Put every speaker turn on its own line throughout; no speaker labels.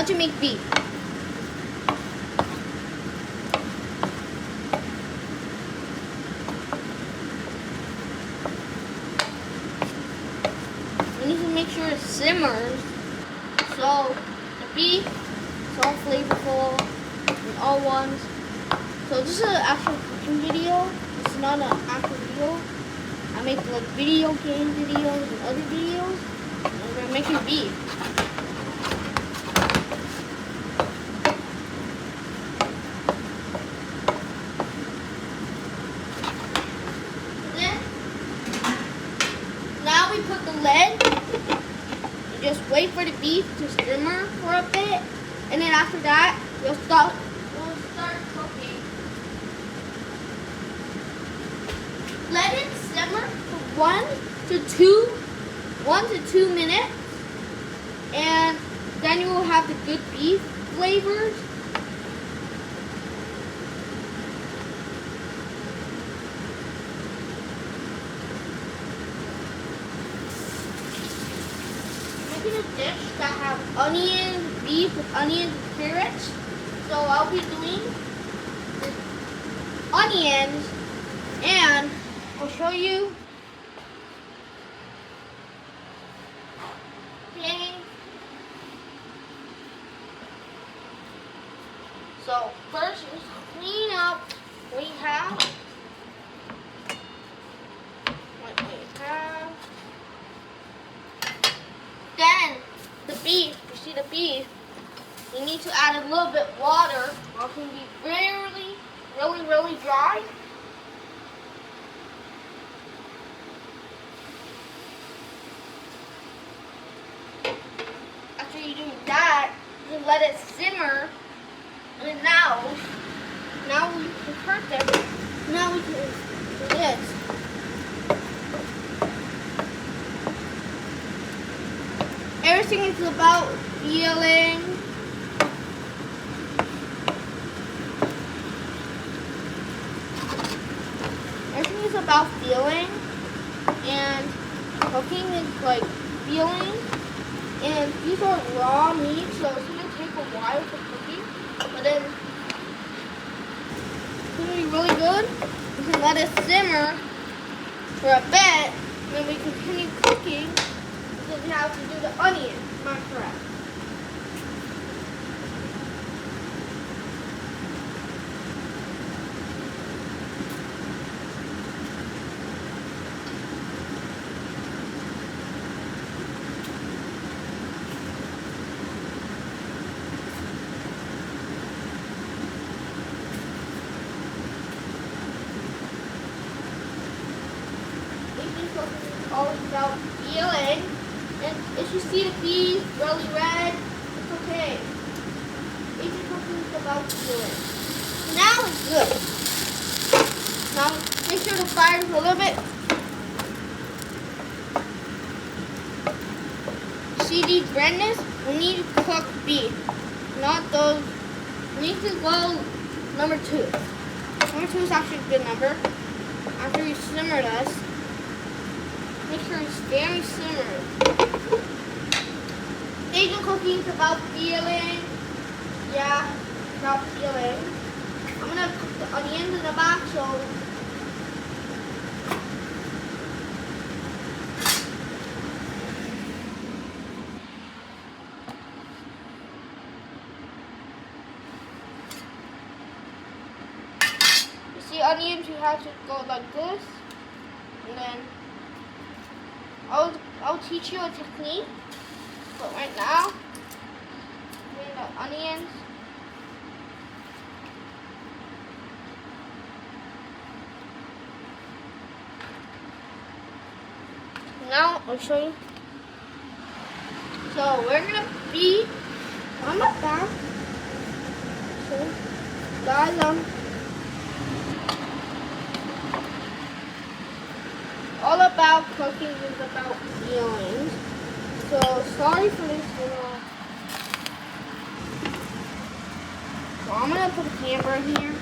how to make beef. You need to make sure it simmers so the beef is all flavorful and all ones. So this is an actual cooking video. It's not an actual video. I make like video game videos and other videos. And we're making beef. Then now we put the lid. You just wait for the beef to simmer for a bit, and then after that we'll start cooking. Let it simmer for 1 to 2 minutes, and then you will have the good beef flavors. Making a dish that have onions, beef with onions and carrots. So I'll be doing onions, and I'll show you. Okay. So first, let's clean up what we have. Then the beef. You see the beef. You need to add a little bit water, or it can be really dry. After you do that, you let it simmer, and then now we can hurt them. Now we can do this. Everything is about feeling. Everything is about feeling, and cooking is like feeling. And these are raw meat, so it's gonna take a while for cooking. But then it's gonna be really good. We can let it simmer for a bit, and then we continue cooking because we have to do the onion. Am I correct? All about feeling, and if you see the beef really red, it's okay. Asian cooking is about feeling. Now it's good. Now make sure the fire is a little bit. See these redness? We need to cook beef, not those. We need to go number 2. Number 2 is actually a good number. After you simmer this. Make sure it's very simmered. Asian cooking is about feeling. Yeah, about feeling. I'm gonna cook the onions in the back, so you see onions, you have to go like this, and then I'll teach you a technique, but right now, the onions. Now I'll show you. So we're gonna be on the back. So guys, all about cooking is about feelings. So sorry for this little. So I'm gonna put a camera here.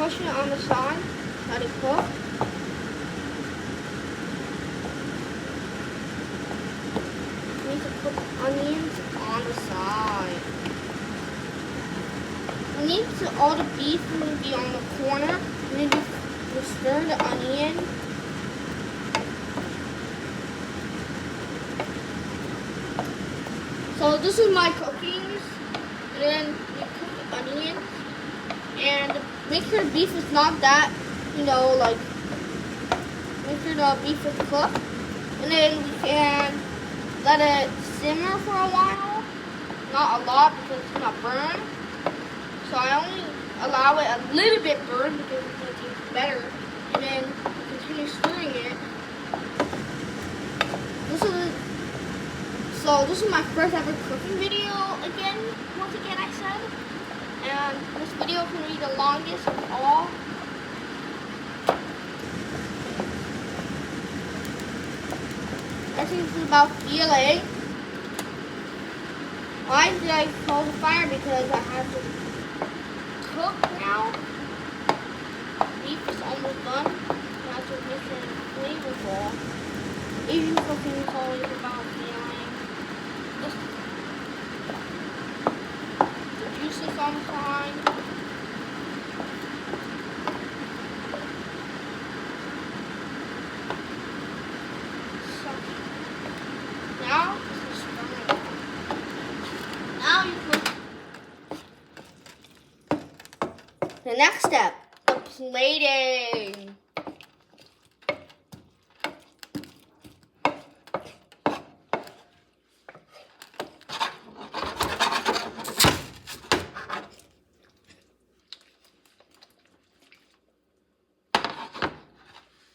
push it on the side, let it cook. You need to put onions on the side. All the beef will be on the corner, and then you stir the onion. So this is my cookings, and then you cook the onion, and make sure the beef is not that, like, make sure the beef is cooked, and then we can let it simmer for a while, not a lot because it's gonna burn. So I only allow it a little bit burn because it's going to taste better. And then continue stirring it. This is my first ever cooking video once again I said. And this video is going to be the longest of all. I think this is about feeling. Why did I close the fire? Because I have to cook now. Beef is almost done. Now to make it flavorful. Asian cooking is always about feeling. The juices on the side. Now this is stirring. Now you can. The next step, the plating.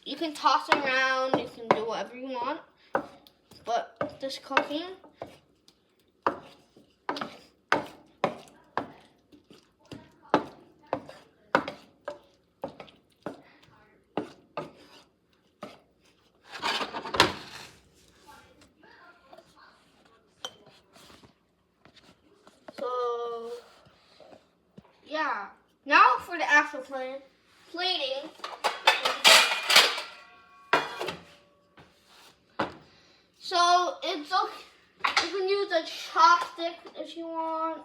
You can toss it around, you can do whatever you want, but this cooking, so yeah. Now for the actual plating. So it's okay. You can use a chopstick if you want.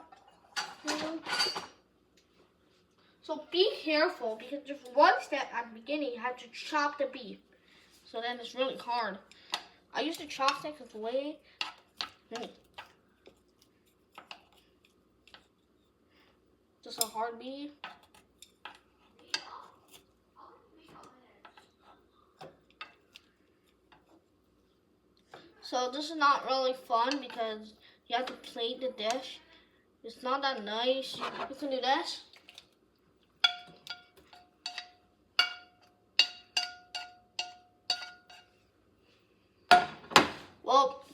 So be careful because there's one step at the beginning. You have to chop the beef. So then it's really hard. I use the chopstick as a way. Just a hard beef. So this is not really fun because you have to plate the dish. It's not that nice. You can do this. Well,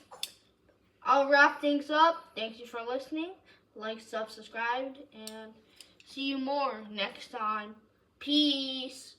I'll wrap things up. Thank you for listening. Like, subscribe, and see you more next time. Peace.